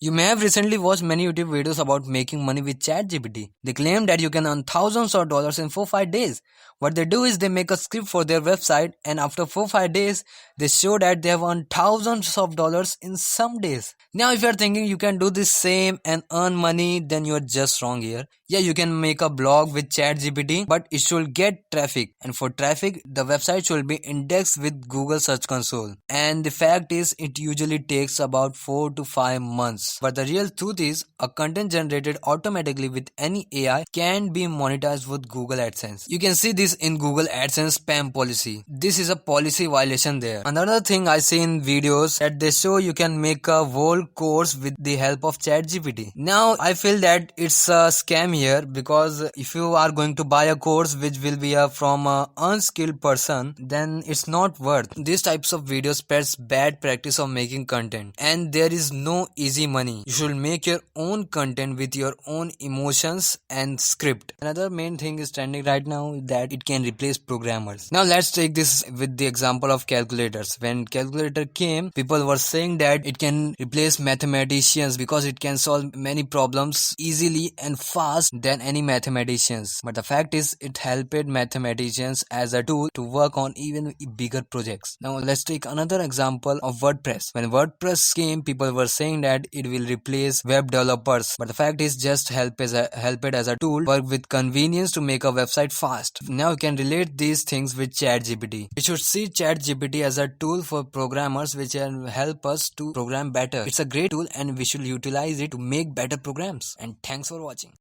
You may have recently watched many YouTube videos about making money with ChatGPT. They claim that you can earn thousands of dollars in 4-5 days. What they do is they make a script for their website, and after 4-5 days, they show that they have earned thousands of dollars in some days. Now, if you are thinking you can do the same and earn money, then you are just wrong here. Yeah, you can make a blog with ChatGPT, but it should get traffic. And for traffic, the website should be indexed with Google Search Console. And the fact is, it usually takes about 4 to 5 months. But the real truth is, a content generated automatically with any AI can be monetized with Google AdSense. You can see this in Google AdSense spam policy. This is a policy violation there. Another thing I see in videos that they show you can make a whole course with the help of ChatGPT. Now I feel that it's a scam here, because if you are going to buy a course which will be from an unskilled person, then it's not worth. These types of videos spreads bad practice of making content, and there is no easy money. You should make your own content with your own emotions and script. Another main thing is trending right now that it can replace programmers. Now let's take this with the example of calculators. When calculator came, people were saying that it can replace mathematicians because it can solve many problems easily and fast than any mathematicians. But the fact is, it helped mathematicians as a tool to work on even bigger projects. Now let's take another example of WordPress. When WordPress came, people were saying that it will replace web developers, but the fact is just help it as a tool, work with convenience to make a website fast. Now you can relate these things with ChatGPT. We should see ChatGPT as a tool for programmers which can help us to program better. It's a great tool and we should utilize it to make better programs. And thanks for watching.